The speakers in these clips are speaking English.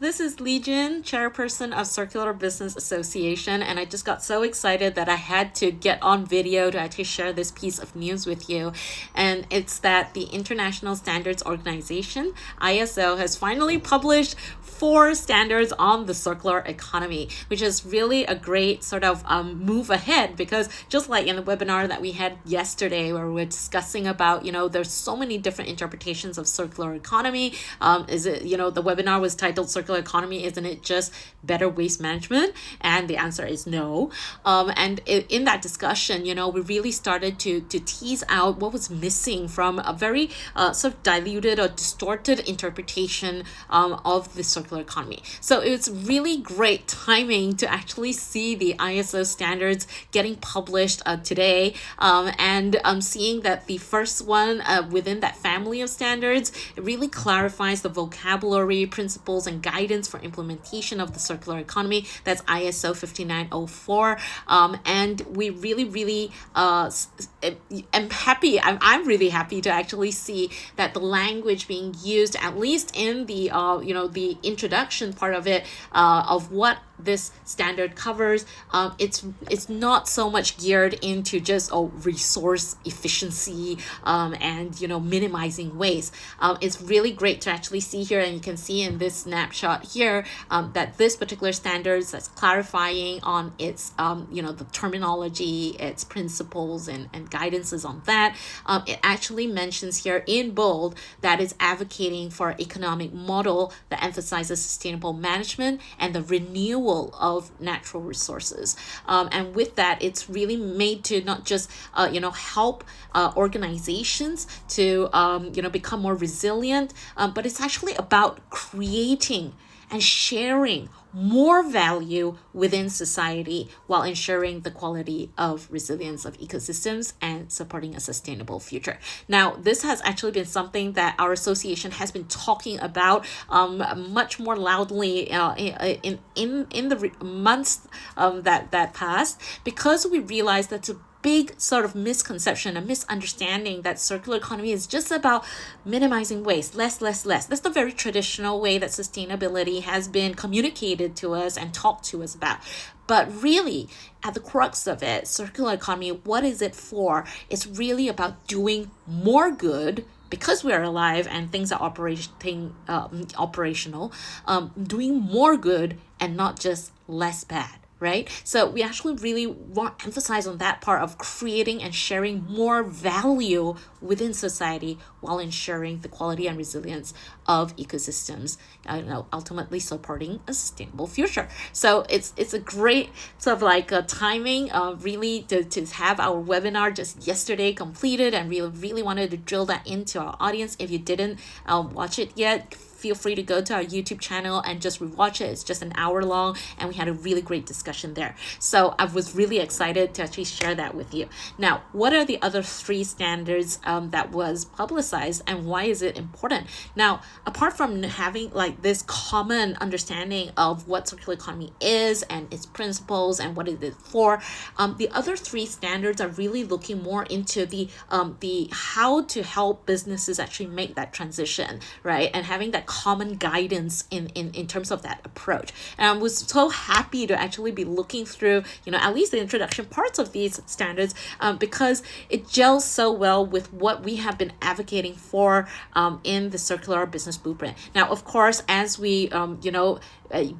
This is Legion, chairperson of Circular Business Association, and I just got so excited that I had to get on video to actually share this piece of news with you. And it's that the International Standards Organization, ISO, has finally published 4 standards on the circular economy, which is really a great sort of move ahead, because just like in the webinar that we had yesterday where we were discussing about, there's so many different interpretations of circular economy. Is it, the webinar was titled Circular Economy, isn't it just better waste management? And the answer is no. And in that discussion, we really started to tease out what was missing from a very sort of diluted or distorted interpretation of the circular economy. So it's really great timing to actually see the ISO standards getting published today, and seeing that the first one within that family of standards really clarifies the vocabulary, principles, and guidance for implementation of the circular economy. That's ISO 5904, and we really am happy. I'm really happy to actually see that the language being used, at least in the the introduction part of it, of what this standard covers, it's not so much geared into just resource efficiency and minimizing waste. It's really great to actually see here, and you can see in this snapshot here that this particular standards that's clarifying on its the terminology, its principles and guidances on that. It actually mentions here in bold that it's advocating for an economic model that emphasizes sustainable management and the renewal of natural resources. And with that, it's really made to not just help organizations to become more resilient, but it's actually about creating and sharing more value within society while ensuring the quality of resilience of ecosystems and supporting a sustainable future. Now, this has actually been something that our association has been talking about much more loudly in the months that passed, because we realized that to big sort of misconception, a misunderstanding that circular economy is just about minimizing waste, less. That's the very traditional way that sustainability has been communicated to us and talked to us about. But really, at the crux of it, circular economy, what is it for? It's really about doing more good because we're alive and things are operational, doing more good and not just less bad. Right? So we actually really want to emphasize on that part of creating and sharing more value within society while ensuring the quality and resilience of ecosystems, ultimately supporting a sustainable future. So it's a great sort of like a timing really to have our webinar just yesterday completed, and we really wanted to drill that into our audience. If you didn't watch it yet, feel free to go to our YouTube channel and just rewatch it. It's just an hour long, and we had a really great discussion there. So I was really excited to actually share that with you. Now, what are the other 3 standards that was publicized, and why is it important? Now, apart from having like this common understanding of what circular economy is and its principles and what it is for, the other 3 standards are really looking more into the how to help businesses actually make that transition, right? And having that common guidance in terms of that approach. And I was so happy to actually be looking through, at least the introduction parts of these standards, because it gels so well with what we have been advocating for in the Circular Business Blueprint. Now, of course, as we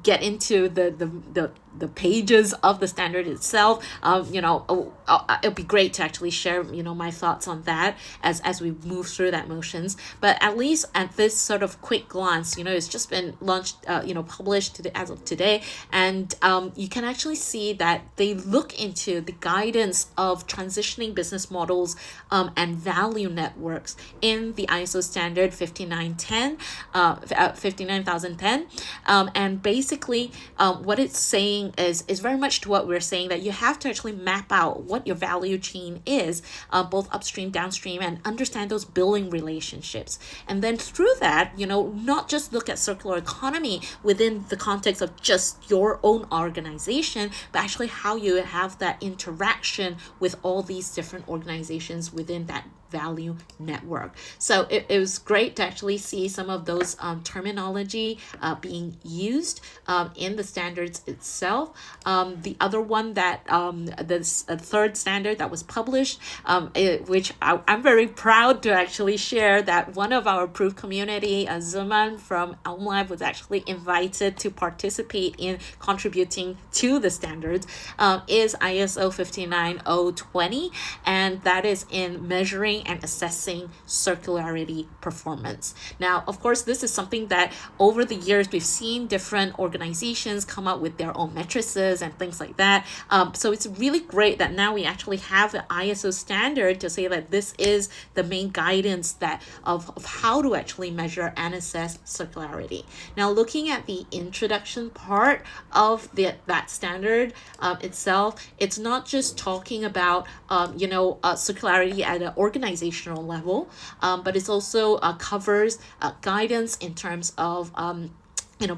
get into the pages of the standard itself, it'll be great to actually share my thoughts on that as we move through that motions. But at least at this sort of quick glance, it's just been launched, published as of today, and you can actually see that they look into the guidance of transitioning business models and value networks in the ISO standard 59010, and basically what it's saying is very much to what we're saying, that you have to actually map out what your value chain is, both upstream, downstream, and understand those billing relationships. And then through that, not just look at circular economy within the context of just your own organization, but actually how you have that interaction with all these different organizations within that value network. So it was great to actually see some of those terminology being used in the standards itself. The other one that this third standard that was published, which I'm very proud to actually share, that one of our approved community, Zuman from Elm Lab, was actually invited to participate in contributing to the standards, is ISO 59020, and that is in measuring and assessing circularity performance. Now, of course, this is something that over the years we've seen different organizations come up with their own matrices and things like that. So it's really great that now we actually have the ISO standard to say that this is the main guidance that of how to actually measure and assess circularity. Now, looking at the introduction part of that standard itself, it's not just talking about circularity at an organizational level, but it's also covers guidance in terms of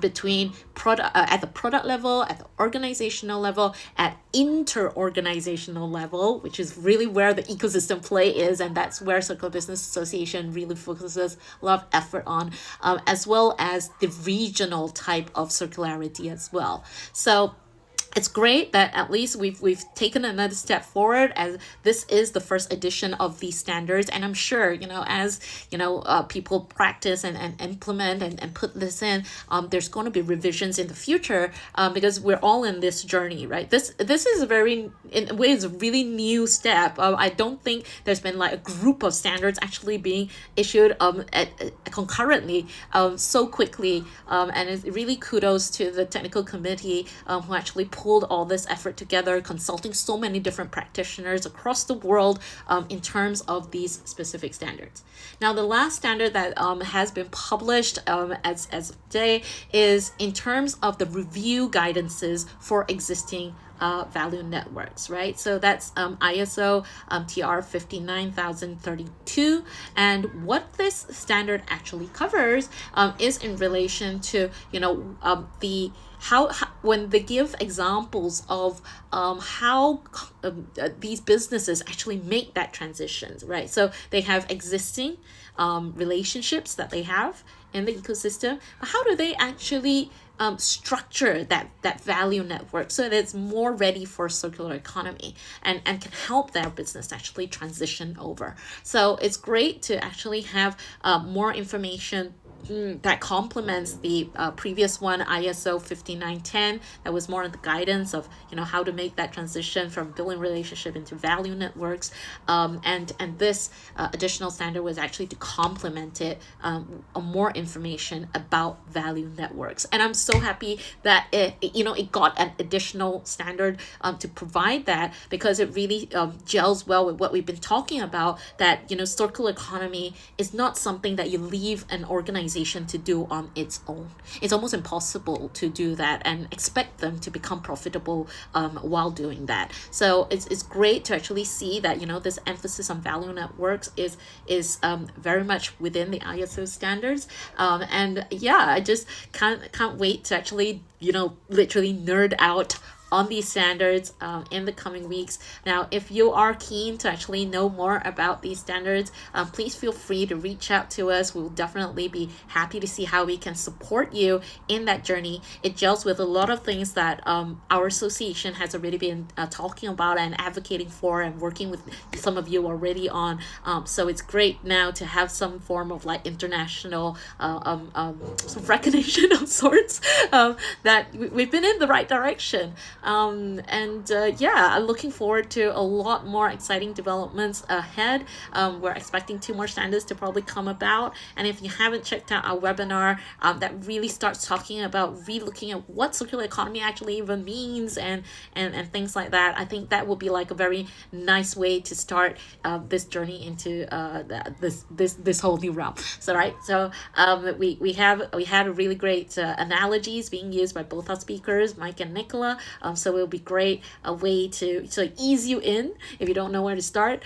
between product at the product level, at the organizational level, at inter-organizational level, which is really where the ecosystem play is, and that's where Circular Business Association really focuses a lot of effort on, as well as the regional type of circularity as well. So it's great that at least we've taken another step forward, as this is the first edition of these standards, and I'm sure as people practice and implement and put this in, there's going to be revisions in the future, because we're all in this journey, right? This is in a way, it's a really new step. I don't think there's been like a group of standards actually being issued concurrently so quickly, and it's really kudos to the technical committee who actually pulled all this effort together, consulting so many different practitioners across the world in terms of these specific standards. Now, the last standard that has been published as of today is in terms of the review guidances for existing value networks, right? So that's ISO TR 59032, and what this standard actually covers is in relation to the how when they give examples of how these businesses actually make that transition, right? So they have existing relationships that they have in the ecosystem, but how do they actually structure that value network so that it's more ready for circular economy and can help their business actually transition over? So it's great to actually have more information that complements the previous one, ISO 5910, that was more on the guidance of how to make that transition from billing relationship into value networks, and this additional standard was actually to complement it, more information about value networks. And I'm so happy that it got an additional standard to provide that, because it really gels well with what we've been talking about, that circular economy is not something that you leave an organization to do on its own. It's almost impossible to do that and expect them to become profitable while doing that. So it's great to actually see that this emphasis on value networks is very much within the ISO standards, and I just can't wait to actually literally nerd out on these standards in the coming weeks. Now, if you are keen to actually know more about these standards, please feel free to reach out to us. We'll definitely be happy to see how we can support you in that journey. It gels with a lot of things that our association has already been talking about and advocating for, and working with some of you already on. So it's great now to have some form of like international some recognition of sorts, that we've been in the right direction. I'm looking forward to a lot more exciting developments ahead. We're expecting 2 more standards to probably come about, and if you haven't checked out our webinar that really starts talking about relooking at what circular economy actually even means and things like that, I think that will be like a very nice way to start this journey into this whole new realm. So we had a really great analogies being used by both our speakers, Mike and Nicola, So it'll be great, a way to ease you in if you don't know where to start.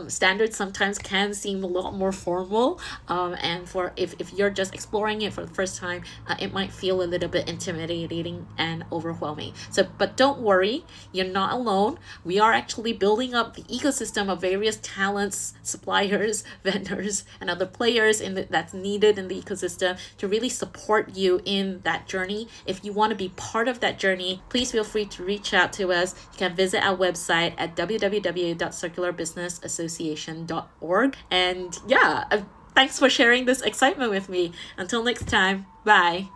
Standards sometimes can seem a lot more formal, and for if you're just exploring it for the first time, it might feel a little bit intimidating and overwhelming. So, but don't worry, you're not alone. We are actually building up the ecosystem of various talents, suppliers, vendors, and other players that's needed in the ecosystem to really support you in that journey. If you want to be part of that journey, please feel free to reach out to us. You can visit our website at www.circularbusinessassociation.org. And yeah, thanks for sharing this excitement with me. Until next time, bye.